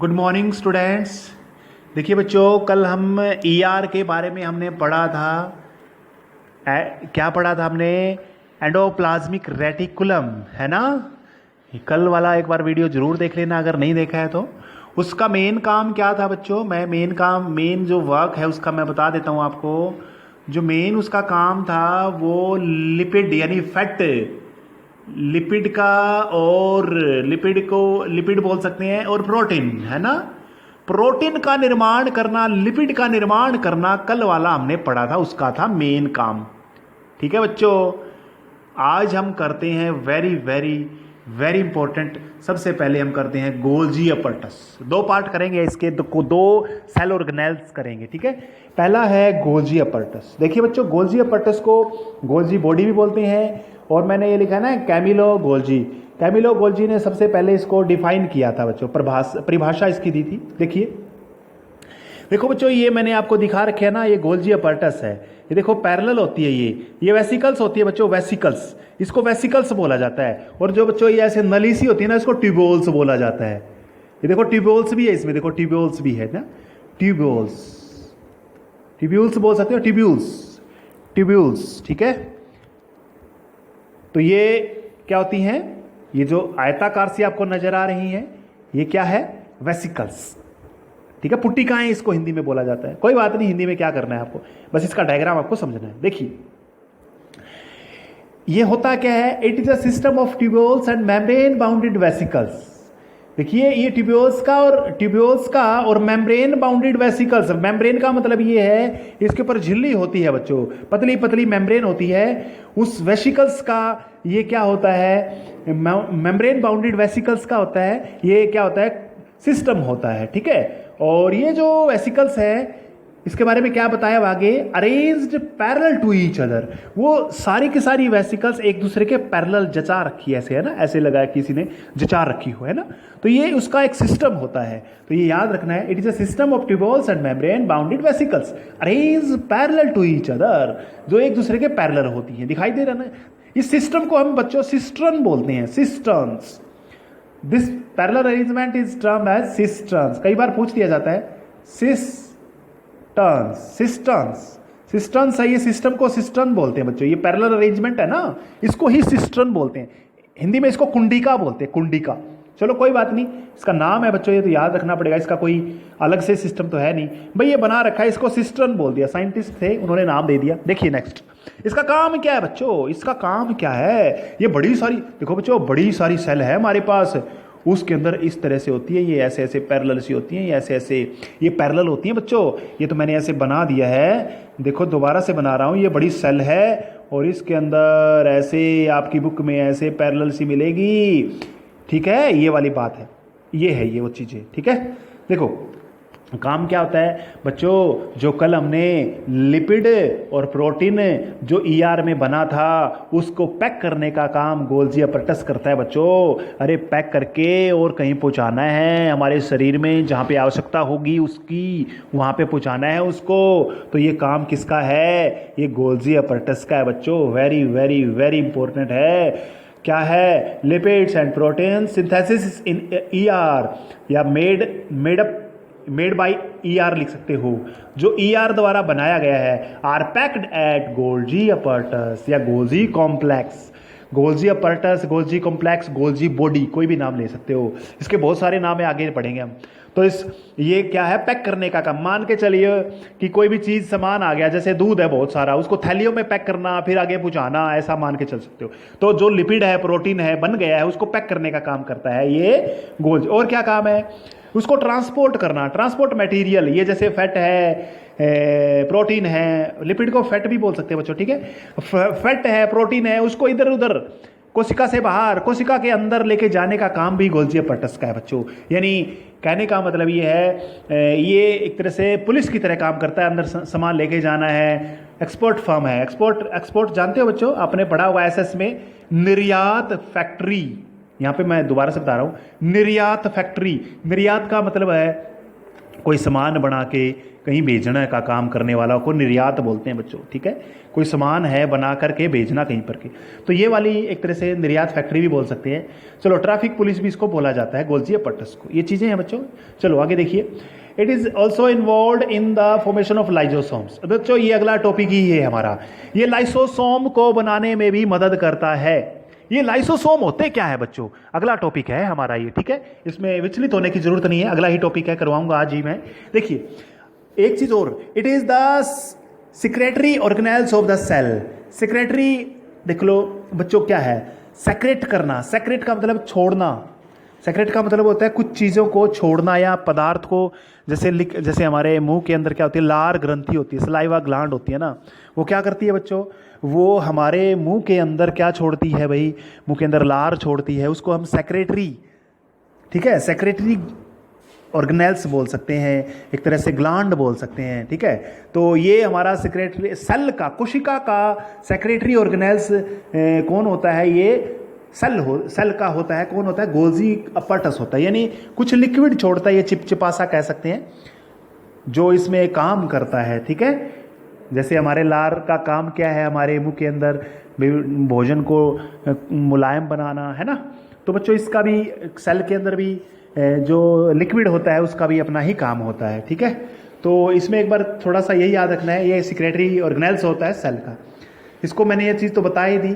Good morning students. देखिए बच्चों, कल हम ईआर के बारे में हमने पढ़ा था। क्या पढ़ा था हमने? एंडोप्लाज्मिक रेटिकुलम, है ना। कल वाला एक बार वीडियो जरूर देख लेना अगर नहीं देखा है तो। उसका मेन काम क्या था बच्चों? मेन जो वर्क है उसका मैं बता देता हूँ आपको। जो मेन उसका काम था वो लिपिड यानी फैट, लिपिड का, और लिपिड बोल सकते हैं, और प्रोटीन, है ना। प्रोटीन का निर्माण करना, लिपिड का निर्माण करना कल वाला हमने पढ़ा था, उसका था मेन काम। ठीक है बच्चों, आज हम करते हैं वेरी वेरी वेरी इंपॉर्टेंट। सबसे पहले हम करते हैं गोल्जी अपरटस। दो पार्ट करेंगे इसके, दो सेल ऑर्गेनेल्स करेंगे। ठीक है, पहला है गोल्जी अपरटस। देखिए बच्चों, गोल्जी अपरटस को गोल्जी बॉडी भी बोलते हैं, और मैंने ये लिखा है ना कैमिलो गोल्जी। कैमिलो गोल्जी ने सबसे पहले इसको डिफाइन किया था बच्चों, परिभाषा इसकी दी थी। देखो बच्चों, ये मैंने आपको दिखा रखे है ना, ये गोल्जी अपरटस है। ये देखो पैरेलल होती है, ये वेसिकल्स होती है बच्चों, वेसिकल्स, इसको वेसिकल्स बोला जाता है। और जो बच्चों ये ऐसे नली सी होती है ना, इसको ट्यूब्यूल्स बोला जाता है। ये देखो ट्यूब्यूल्स भी है इसमें, देखो ट्यूब्यूल्स भी है ना, ट्यूब्यूल्स बोल सकते हो, ट्यूब्यूल्स। ठीक है, तो ये क्या होती हैं? ये जो आयताकार सी आपको नजर आ रही हैं, ये क्या है? वेसिकल्स। ठीक है, पुट्टी कहाँ है इसको हिंदी में बोला जाता है। कोई बात नहीं, हिंदी में क्या करना है आपको, बस इसका डायग्राम आपको समझना है। देखिए ये होता क्या है? It is a system of tubules and membrane bounded vesicles. देखिए ये ट्यूब्यूल्स का और मेम्ब्रेन बाउंडेड वेसिकल्स। मेम्ब्रेन का मतलब ये है, इसके ऊपर झिल्ली होती है बच्चों, पतली पतली मेम्ब्रेन होती है। उस वेसिकल्स का ये क्या होता है? मेम्ब्रेन बाउंडेड वेसिकल्स का होता है, ये क्या होता है? सिस्टम होता है। ठीक है, और ये जो वेसिकल्स है इसके बारे में क्या बताया आगे? Arranged parallel to each other. वो सारी की सारी वेसिकल्स एक दूसरे के पैरेलल जचा रखी है, ऐसे है ना, ऐसे लगा किसी ने जचा रखी हो, है ना। तो ये उसका एक सिस्टम होता है, तो ये याद रखना है। It is a system of tubules and membrane bounded vesicles arranged parallel to each other, जो एक दूसरे के पैरेलल होती है। दिखाई दे रहा ना? इस सिस्टम को हम बच्चों सिस्टर्न बोलते हैं, cisterns. This parallel arrangement is termed as cisterns. कई बार पूछ दिया जाता है सिस्टर्न्स है, ये सिस्टम को सिस्टर्न बोलते हैं बच्चों। ये पैरेलल अरेंजमेंट है ना, इसको ही सिस्टर्न बोलते हैं। हिंदी में इसको कुंडिका बोलते हैं, कुंडिका। चलो कोई बात नहीं, इसका नाम है बच्चों, ये तो याद रखना पड़ेगा, इसका कोई अलग से सिस्टम तो है नहीं भाई, ये बना रखा है, इसको सिस्टर्न बोल दिया, साइंटिस्ट थे उन्होंने नाम दे दिया। देखिए नेक्स्ट, इसका काम क्या है बच्चों? इसका काम क्या है? ये बड़ी सारी, देखो बच्चों, बड़ी सारी सेल है हमारे पास, उसके अंदर इस तरह से होती है, ये ऐसे ऐसे पैरेलल सी होती हैं, ये ऐसे ऐसे ये पैरेलल होती हैं बच्चों। ये तो मैंने ऐसे बना दिया है, देखो दोबारा से बना रहा हूँ। ये बड़ी सेल है और इसके अंदर ऐसे आपकी बुक में ऐसे पैरेलल सी मिलेगी। ठीक है, ये वाली बात है, ये है ये वो चीज़ें। ठीक है, देखो काम क्या होता है बच्चों? जो कल हमने लिपिड और प्रोटीन जो ईआर में बना था, उसको पैक करने का काम गोल्जी अपरटस करता है बच्चों। अरे पैक करके और कहीं पहुंचाना है हमारे शरीर में, जहाँ पे आवश्यकता होगी उसकी, वहाँ पे पहुंचाना है उसको। तो ये काम किसका है? ये गोल्जी अपरटस का है बच्चों। वेरी वेरी वेरी इंपॉर्टेंट है। क्या है? Lipids and protein synthesis in ER, या मेड बाई ईआर लिख सकते हो, जो ईआर द्वारा बनाया गया है, are packed at Golgi apparatus या Golgi complex. Golgi apparatus, Golgi complex, Golgi body, कोई भी नाम ले सकते हो, इसके बहुत सारे नाम है, आगे पढ़ेंगे हम। तो ये क्या है? पैक करने का काम। मान के चलिए कि कोई भी चीज़ सामान आ गया, जैसे दूध है बहुत सारा, उसको थैलियों में पैक करना, फिर आगे पहुंचाना, ऐसा मान के चल सकते हो। तो जो लिपिड है, प्रोटीन है, बन गया है, उसको पैक करने का काम करता है ये गोल्जी। और क्या काम है? उसको ट्रांसपोर्ट करना, ट्रांसपोर्ट मटेरियल, ये जैसे फैट है, प्रोटीन है, लिपिड को फैट भी बोल सकते हैं बच्चों। ठीक है, फैट है, प्रोटीन है, उसको इधर उधर कोशिका से बाहर, कोशिका के अंदर लेके जाने का काम भी गोल्जी अपरटस का है बच्चों। यानी कहने का मतलब ये है, ये एक तरह से पुलिस की तरह काम करता है, अंदर सामान लेके जाना है। एक्सपोर्ट फर्म है, एक्सपोर्ट जानते हो बच्चों, आपने पढ़ा हुआ एसएस में, निर्यात फैक्ट्री। यहाँ पे मैं दोबारा से बता रहा हूँ, निर्यात फैक्ट्री। निर्यात का मतलब है कोई सामान बना के कहीं भेजना का काम करने वाला को निर्यात बोलते हैं बच्चों, ठीक है। कोई सामान है बना करके भेजना कहीं पर के, तो ये वाली एक तरह से निर्यात फैक्ट्री भी बोल सकते हैं। चलो ट्रैफिक पुलिस भी इसको बोला जाता है, गोल्जी पट्टस को। ये चीज़ें हैं बच्चों। चलो आगे देखिए, it is also involve in the formation of lysosomes. बच्चों ये अगला टॉपिक ही है हमारा, ये लाइसोसोम को बनाने में भी मदद करता है। ये लाइसोसोम होते क्या है बच्चों, अगला टॉपिक है हमारा ये, ठीक है। इसमें विचलित होने की जरूरत नहीं है, अगला ही टॉपिक है, करवाऊंगा आज ही मैं। देखिए एक चीज और, it is the secretory organelles of the cell. Secretory देख लो बच्चों क्या है, सेक्रेट करना। सेक्रेट का मतलब छोड़ना, सेक्रेट का मतलब होता है कुछ चीज़ों को छोड़ना या पदार्थ को, जैसे हमारे मुंह के अंदर क्या होती है, लार ग्रंथि होती है, सलाइवा ग्लैंड होती है ना, वो क्या करती है बच्चों, वो हमारे मुंह के अंदर क्या छोड़ती है भाई, मुंह के अंदर लार छोड़ती है, उसको हम सेक्रेटरी, ठीक है, सेक्रेटरी ऑर्गेनेल्स बोल सकते हैं, एक तरह से ग्लैंड बोल सकते हैं, ठीक है। तो ये हमारा सेक्रेटरी सेल का, कोशिका का सेक्रेटरी ऑर्गेनेल्स कौन होता है, ये सेल का होता है, कौन होता है, गोल्जी अपरटस होता है, यानी कुछ लिक्विड छोड़ता है, ये चिपचिपासा कह सकते हैं, जो इसमें काम करता है, ठीक है। जैसे हमारे लार का काम क्या है, हमारे मुंह के अंदर भोजन को मुलायम बनाना, है ना। तो बच्चों इसका भी सेल के अंदर भी जो लिक्विड होता है उसका भी अपना ही काम होता है, ठीक है। तो इसमें एक बार थोड़ा सा यही याद रखना है, ये सेक्रेटरी ऑर्गेनेल्स होता है सेल का। इसको मैंने ये चीज़ तो बता ही दी,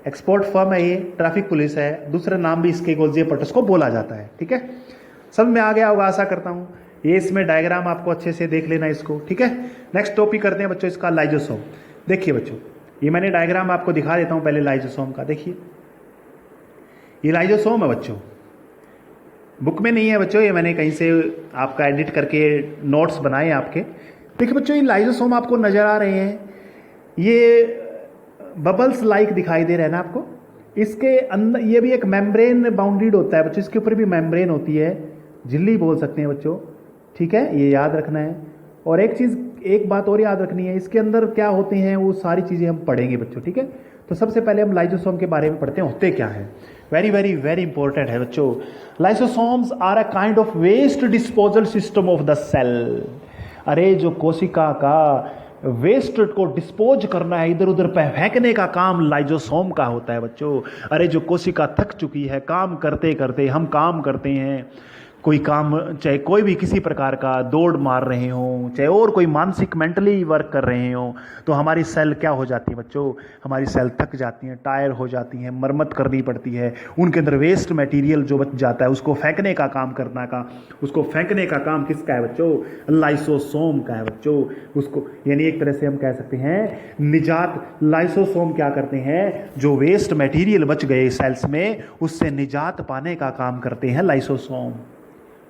एक्सपोर्ट फर्म है ये, ट्रैफिक पुलिस है, दूसरा नाम भी इसके गोल्जी अपरटस को बोला जाता है, ठीक है। सब में आ गया होगा आशा करता हूँ। ये इसमें डायग्राम आपको अच्छे से देख लेना इसको, ठीक है। नेक्स्ट टॉपिक करते हैं बच्चों इसका, लाइजोसोम। देखिए बच्चों ये मैंने डायग्राम आपको दिखा देता हूँ पहले लाइजोसोम का। देखिए ये लाइजोसोम है बच्चों, बुक में नहीं है बच्चों, ये मैंने कहीं से आपका एडिट करके नोट्स बनाए आपके। देखिए बच्चों ये लाइजोसोम आपको नजर आ रहे हैं, ये बबल्स लाइक दिखाई दे रहे हैं ना आपको। इसके अंदर ये भी एक मेम्ब्रेन बाउंडेड होता है बच्चों, इसके ऊपर भी मेम्ब्रेन होती है, झिल्ली बोल सकते हैं बच्चों, ठीक है, ये याद रखना है। और एक चीज़, एक बात और याद रखनी है, इसके अंदर क्या होते हैं वो सारी चीज़ें हम पढ़ेंगे बच्चों, ठीक है। तो सबसे पहले हम लाइजोसोम के बारे में पढ़ते हैं, होते क्या है। वेरी वेरी वेरी इंपॉर्टेंट है बच्चों। Lysosomes are a kind of waste disposal system of the cell. अरे जो कोशिका का वेस्ट को डिस्पोज करना है, इधर उधर फेंकने का काम लाइजोसोम का होता है बच्चों। अरे जो कोशिका थक चुकी है काम करते करते, हम काम करते हैं कोई काम, चाहे कोई भी किसी प्रकार का दौड़ मार रहे हों, चाहे और कोई मानसिक मेंटली वर्क कर रहे हों, तो हमारी सेल क्या हो जाती है बच्चों, हमारी सेल थक जाती हैं, टायर हो जाती हैं, मरम्मत करनी पड़ती है। उनके अंदर वेस्ट मटेरियल जो बच जाता है उसको फेंकने का काम करना का, उसको फेंकने का काम किसका है बच्चों, लाइसोसोम का है बच्चों। उसको यानी एक तरह से हम कह सकते हैं निजात, लाइसोसोम क्या करते हैं, जो वेस्ट मटेरियल बच गए सेल्स में उससे निजात पाने का काम करते हैं लाइसोसोम,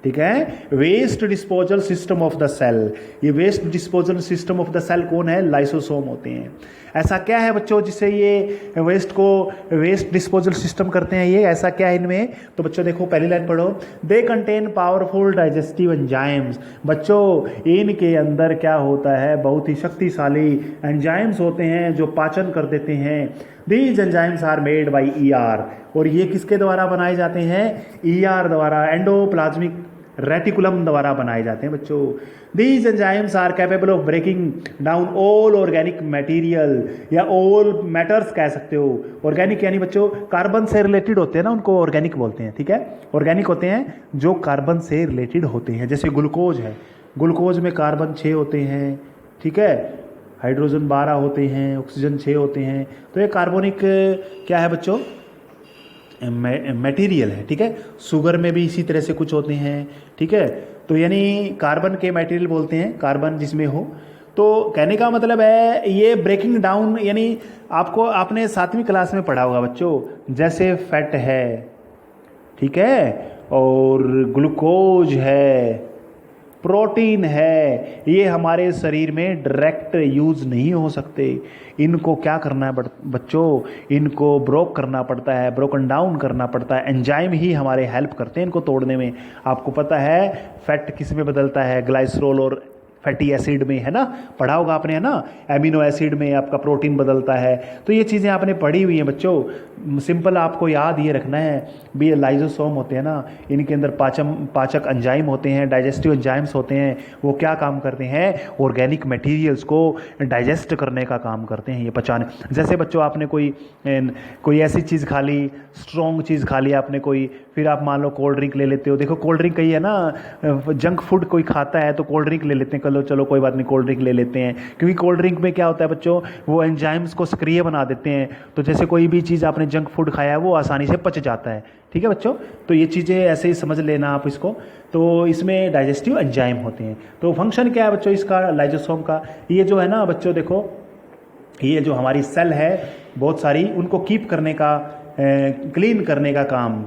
ठीक है। Waste disposal system of the cell, ये waste disposal system of the cell कौन है, लाइसोसोम होते हैं। ऐसा क्या है बच्चों जिससे ये वेस्ट को वेस्ट डिस्पोजल सिस्टम करते हैं, ये ऐसा क्या है इनमें। तो बच्चों देखो पहली लाइन पढ़ो, they contain powerful digestive enzymes. बच्चों इनके अंदर क्या होता है, बहुत ही शक्तिशाली एंजाइम्स होते हैं जो पाचन कर देते हैं। These enzymes are made by ER, और ये किसके द्वारा बनाए जाते हैं, ईआर द्वारा, एंडोप्लाज्मिक रेटिकुलम द्वारा बनाए जाते हैं बच्चों। These enzymes are capable of breaking down all organic material, या ऑल मैटर्स कह सकते हो। ऑर्गेनिक यानी बच्चों कार्बन से रिलेटेड होते हैं ना, उनको ऑर्गेनिक बोलते हैं, ठीक है। ऑर्गेनिक होते हैं जो कार्बन से रिलेटेड होते हैं, जैसे ग्लूकोज है, ग्लूकोज में कार्बन 6 होते हैं, ठीक है, हाइड्रोजन 12 होते हैं, ऑक्सीजन 6 होते हैं। तो ये कार्बोनिक क्या है बच्चों, मटेरियल है, ठीक है। शुगर में भी इसी तरह से कुछ होते हैं, ठीक है। तो यानी कार्बन के मटेरियल बोलते हैं, कार्बन जिसमें हो। तो कहने का मतलब है ये ब्रेकिंग डाउन, यानी आपको आपने 7वीं क्लास में पढ़ा होगा बच्चों, जैसे फैट है, ठीक है, और ग्लूकोज है, प्रोटीन है, ये हमारे शरीर में डायरेक्ट यूज नहीं हो सकते। इनको क्या करना है बच्चों, इनको ब्रोक करना पड़ता है, ब्रोकन डाउन करना पड़ता है। एंजाइम ही हमारे हेल्प करते हैं इनको तोड़ने में। आपको पता है फैट किस में बदलता है, ग्लाइसरोल और फैटी एसिड में, है ना, पढ़ा होगा आपने, है ना, एमिनो एसिड में आपका प्रोटीन बदलता है। तो ये चीज़ें आपने पढ़ी हुई हैं बच्चों। सिंपल आपको याद ये रखना है भी, लाइजोसोम होते हैं ना, इनके अंदर पाचक एंजाइम होते हैं, डाइजेस्टिव एंजाइम्स होते हैं। वो क्या काम करते हैं? ऑर्गेनिक मटेरियल्स को डाइजेस्ट करने का काम करते हैं, ये पचाने। जैसे बच्चों आपने कोई ऐसी चीज़ खा ली, स्ट्रॉन्ग चीज़ खा ली आपने कोई, फिर आप मान लो कोल्ड ड्रिंक ले लेते हो। देखो कोल्ड ड्रिंक कही है ना, जंक फूड कोई खाता है तो कोल्ड ड्रिंक ले लेते हैं, चलो कोई बात नहीं, कोल्ड ड्रिंक ले लेते हैं, क्योंकि कोल्ड ड्रिंक में क्या होता है बच्चों, वो एंजाइम्स को सक्रिय बना देते हैं। तो जैसे कोई भी चीज़ आपने जंक फूड खाया है वो आसानी से पच जाता है। ठीक है बच्चों, तो ये चीज़ें ऐसे ही समझ लेना आप इसको। तो इसमें डाइजेस्टिव एंजाइम होते हैं। तो फंक्शन क्या है बच्चों इसका, लाइजोसोम का? ये जो है ना बच्चों, देखो ये जो हमारी सेल है बहुत सारी, उनको कीप करने का, क्लीन करने का काम,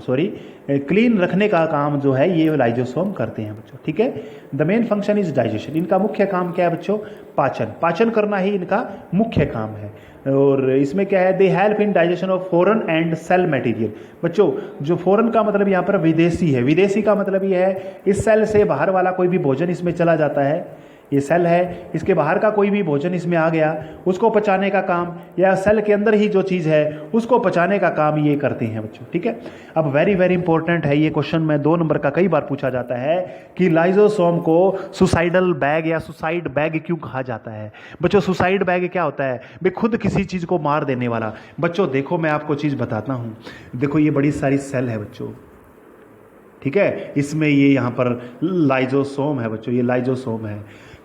क्लीन रखने का काम जो है ये लाइजोसोम करते हैं बच्चों। ठीक है, the main function is digestion. इनका मुख्य काम क्या है बच्चों? पाचन करना ही इनका मुख्य काम है। और इसमें क्या है, they help in digestion of foreign and cell material. बच्चों जो फॉरेन का मतलब यहाँ पर विदेशी है, विदेशी का मतलब ये है इस सेल से बाहर वाला कोई भी भोजन इसमें चला जाता है, ये सेल है, इसके बाहर का कोई भी भोजन इसमें आ गया, उसको पचाने का काम, या सेल के अंदर ही जो चीज़ है उसको पचाने का काम ये करते हैं बच्चों। ठीक है, अब वेरी वेरी इंपॉर्टेंट है ये क्वेश्चन में 2 नंबर का कई बार पूछा जाता है कि लाइजोसोम को सुसाइडल बैग या सुसाइड बैग क्यों कहा जाता है? बच्चों सुसाइड बैग क्या होता है? भाई खुद किसी चीज़ को मार देने वाला। बच्चों देखो मैं आपको चीज़ बताता हूँ, देखो ये बड़ी सारी सेल है बच्चों, ठीक है, इसमें ये यहाँ पर लाइजोसोम है बच्चों, ये लाइजोसोम है।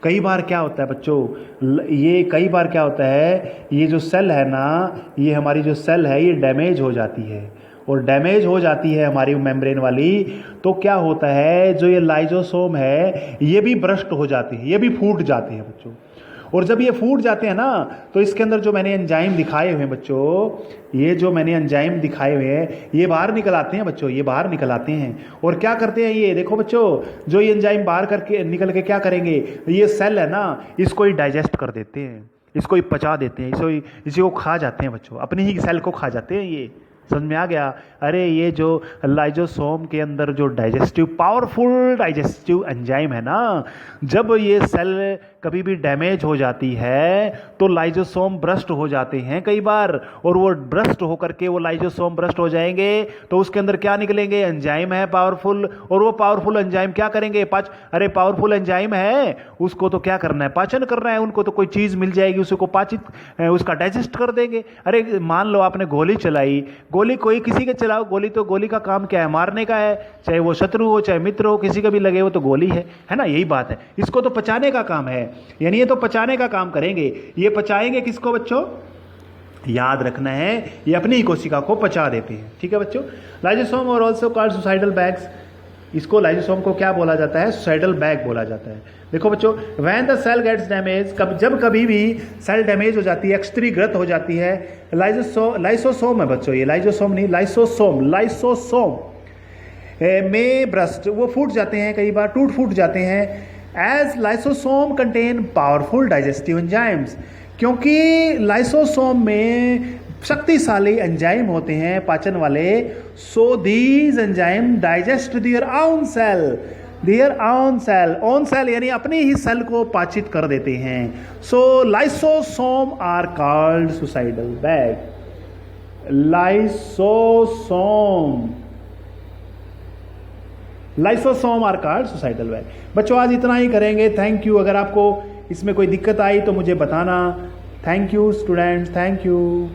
कई बार क्या होता है बच्चों, ये कई बार क्या होता है, ये जो सेल है ना, ये हमारी जो सेल है ये डैमेज हो जाती है, और डैमेज हो जाती है हमारी मेम्ब्रेन वाली, तो क्या होता है, जो ये लाइजोसोम है ये भी ब्रस्ट हो जाती है, ये भी फूट जाती है बच्चों। और जब ये फूट जाते हैं ना, तो इसके अंदर जो मैंने एंजाइम दिखाए हुए हैं बच्चों, ये जो मैंने एंजाइम दिखाए हुए हैं ये बाहर निकल आते हैं बच्चों, ये बाहर निकल आते हैं। और क्या करते हैं ये देखो बच्चों, जो ये एंजाइम बाहर करके निकल के क्या करेंगे, ये सेल है ना इसको ही डाइजेस्ट कर देते हैं, इसको ही पचा देते हैं, इसी को खा जाते हैं बच्चों, अपनी ही सेल को खा जाते हैं। ये समझ में आ गया? अरे ये जो लाइजोसोम के अंदर जो पावरफुल डाइजेस्टिव एंजाइम है ना, जब ये सेल कभी भी डैमेज हो जाती है तो लाइजोसोम ब्रस्ट हो जाते हैं कई बार, और वो ब्रस्ट होकर के वो लाइजोसोम ब्रस्ट हो जाएंगे तो उसके अंदर क्या निकलेंगे, एंजाइम है पावरफुल, और वो पावरफुल एंजाइम क्या करेंगे, अरे पावरफुल एंजाइम है उसको तो क्या करना है, पाचन करना है, उनको तो कोई चीज़ मिल जाएगी उसको पाचित उसका डाइजेस्ट कर देंगे। अरे मान लो आपने गोली चलाई, गोली कोई किसी के चलाओ गोली, तो गोली का काम क्या है, मारने का है, चाहे वो शत्रु हो चाहे मित्र हो, किसी का भी लगे वो तो गोली है ना, यही बात है। इसको तो पचाने का काम है, यानी ये तो पचाने का काम करेंगे। ये पचाएंगे किसको बच्चों, याद रखना है, ये अपनी ही कोशिका को पचा देते हैं। ठीक है बच्चों, लाइजोसोम और ऑल्सो कॉल्ड सुसाइडल बैग्स, इसको लाइजोसोम को क्या बोला जाता है, सुसाइडल बैग बोला जाता है। देखो बच्चों, when the cell gets damage, जब कभी भी सेल डैमेज हो जाती है, एक्सत्रीग्रत हो जाती है, लाइसोसोम है बच्चों, ये लाइजोसोम नहीं, लाइसोसोम में ब्रस्ट, वो फूट जाते हैं, कई बार फूट जाते हैं। As lysosome contain powerful digestive enzymes, क्योंकि लाइसोसोम में शक्तिशाली एंजाइम होते हैं पाचन वाले, so these enzyme digest their own cell यानी अपनी ही सेल को पाचित कर देते हैं। So lysosome are called suicidal bag. Lysosome are called suicidal bag. बच्चों आज इतना ही करेंगे, थैंक यू। अगर आपको इसमें कोई दिक्कत आई तो मुझे बताना। Thank you students, thank you.